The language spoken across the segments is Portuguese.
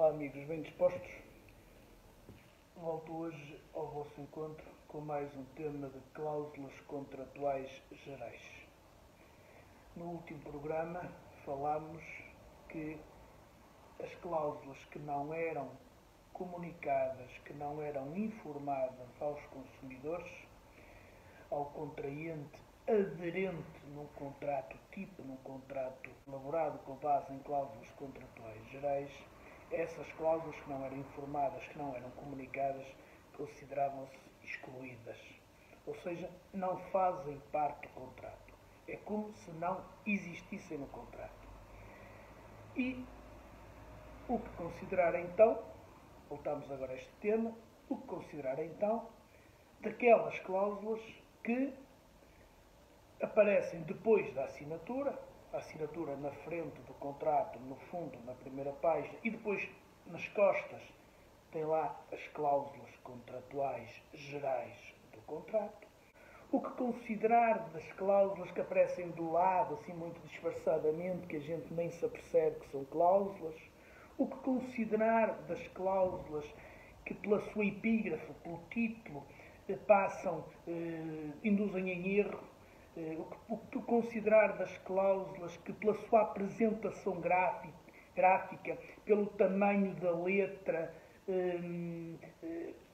Olá amigos, bem dispostos? Volto hoje ao vosso encontro com mais um tema de cláusulas contratuais gerais. No último programa falámos que as cláusulas que não eram comunicadas, que não eram informadas aos consumidores, ao contraente aderente num contrato tipo, num contrato elaborado com base em cláusulas contratuais gerais, essas cláusulas que não eram informadas, que não eram comunicadas, consideravam-se excluídas. Ou seja, não fazem parte do contrato. É como se não existissem no contrato. E o que considerar então, voltamos agora a este tema, o que considerar então daquelas cláusulas que aparecem depois da assinatura, a assinatura na frente do contrato, no fundo, na primeira página, e depois nas costas tem lá as cláusulas contratuais gerais do contrato. O que considerar das cláusulas que aparecem do lado, assim muito disfarçadamente, que a gente nem se apercebe que são cláusulas. O que considerar das cláusulas que pela sua epígrafe, pelo título, passam, induzem em erro. O que considerar das cláusulas que pela sua apresentação gráfica, pelo tamanho da letra,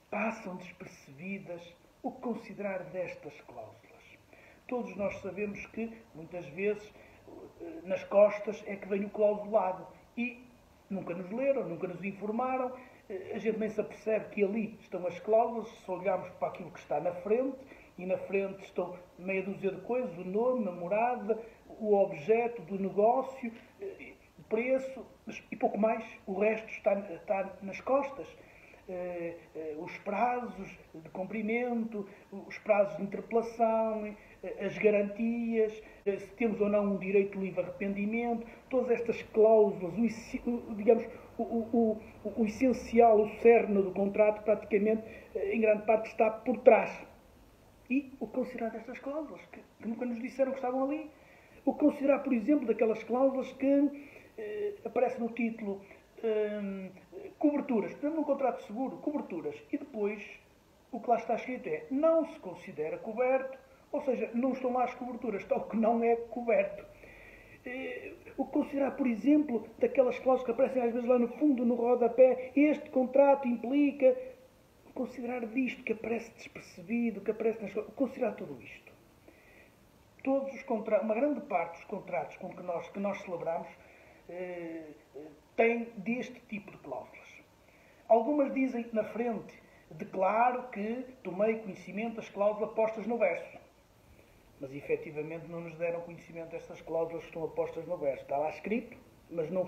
passam despercebidas. O que considerar destas cláusulas? Todos nós sabemos que, muitas vezes, nas costas é que vem o clausulado e nunca nos leram, nunca nos informaram, a gente nem se apercebe que ali estão as cláusulas, só olhamos para aquilo que está na frente, e na frente estão meia dúzia de coisas, o nome, a morada, o objeto do negócio, o preço e pouco mais. O resto está nas costas. Os prazos de cumprimento, os prazos de interpelação, as garantias, se temos ou não um direito de livre arrependimento, todas estas cláusulas, o essencial, o cerne do contrato, praticamente, em grande parte, está por trás. E o que considerar destas cláusulas, que nunca nos disseram que estavam ali? O que considerar, por exemplo, daquelas cláusulas que aparecem no título, coberturas, por exemplo, num contrato de seguro, coberturas, e depois o que lá está escrito é não se considera coberto, ou seja, não estão lá as coberturas, está o que não é coberto. O que considerar, por exemplo, daquelas cláusulas que aparecem às vezes lá no fundo, no rodapé, este contrato implica, considerar disto que aparece despercebido, que aparece nas coisas, considerar tudo isto. Todos os contratos, uma grande parte dos contratos com que nós celebramos tem deste tipo de cláusulas. Algumas dizem na frente, declaro que tomei conhecimento das cláusulas postas no verso. Mas efetivamente não nos deram conhecimento destas cláusulas que estão postas no verso. Está lá escrito, mas não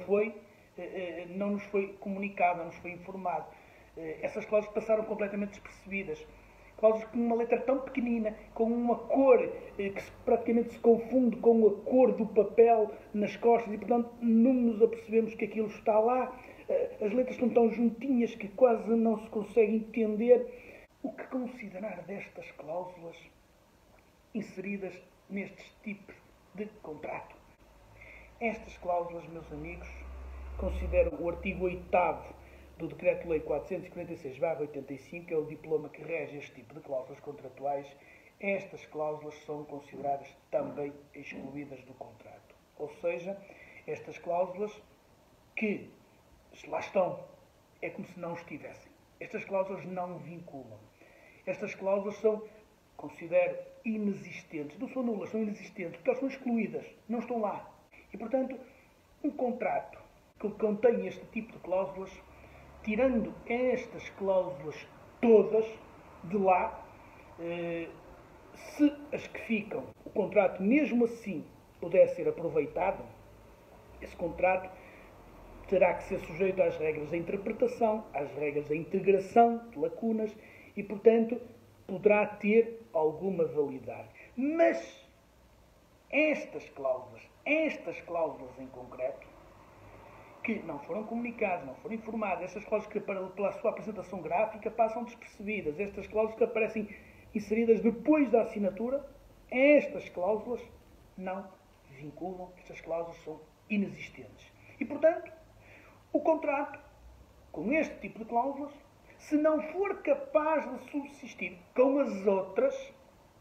nos foi comunicado, não nos foi informado. Essas cláusulas passaram completamente despercebidas. Cláusulas com uma letra tão pequenina, com uma cor que praticamente se confunde com a cor do papel nas costas e, portanto, não nos apercebemos que aquilo está lá. As letras estão tão juntinhas que quase não se consegue entender. O que considerar destas cláusulas inseridas nestes tipos de contrato? Estas cláusulas, meus amigos, consideram o artigo 8º do Decreto-Lei 446/85, que é o diploma que rege este tipo de cláusulas contratuais. Estas cláusulas são consideradas também excluídas do contrato. Ou seja, estas cláusulas que lá estão, é como se não estivessem. Estas cláusulas não vinculam. Estas cláusulas são, considero, inexistentes. Não são nulas, são inexistentes, porque elas são excluídas, não estão lá. E, portanto, um contrato que contém este tipo de cláusulas, tirando estas cláusulas todas de lá, se as que ficam, o contrato mesmo assim puder ser aproveitado, esse contrato terá que ser sujeito às regras da interpretação, às regras da integração de lacunas e, portanto, poderá ter alguma validade. Mas estas cláusulas em concreto, que não foram comunicadas, não foram informadas, estas cláusulas que pela sua apresentação gráfica passam despercebidas, estas cláusulas que aparecem inseridas depois da assinatura, estas cláusulas não vinculam, estas cláusulas são inexistentes. E, portanto, o contrato com este tipo de cláusulas se não for capaz de subsistir com as outras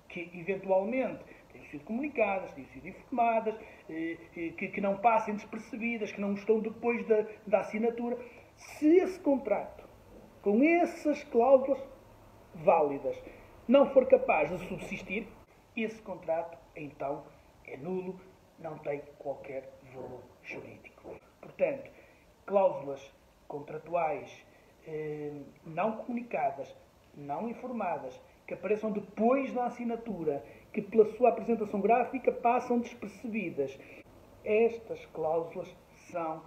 que, eventualmente, tenham sido comunicadas, tenham sido informadas, que não passem despercebidas, que não estão depois da assinatura. Se esse contrato, com essas cláusulas válidas, não for capaz de subsistir, esse contrato, então, é nulo, não tem qualquer valor jurídico. Portanto, cláusulas contratuais não comunicadas, não informadas, que apareçam depois da assinatura, que pela sua apresentação gráfica passam despercebidas. Estas cláusulas são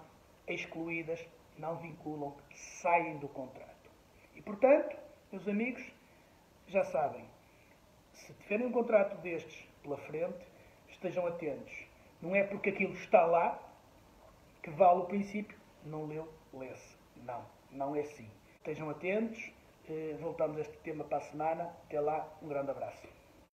excluídas, não vinculam, saem do contrato. E, portanto, meus amigos, já sabem, se tiverem um contrato destes pela frente, estejam atentos. Não é porque aquilo está lá que vale o princípio. Não leu, lê-se. Não, não é assim. Estejam atentos. Voltamos a este tema para a semana. Até lá, um grande abraço.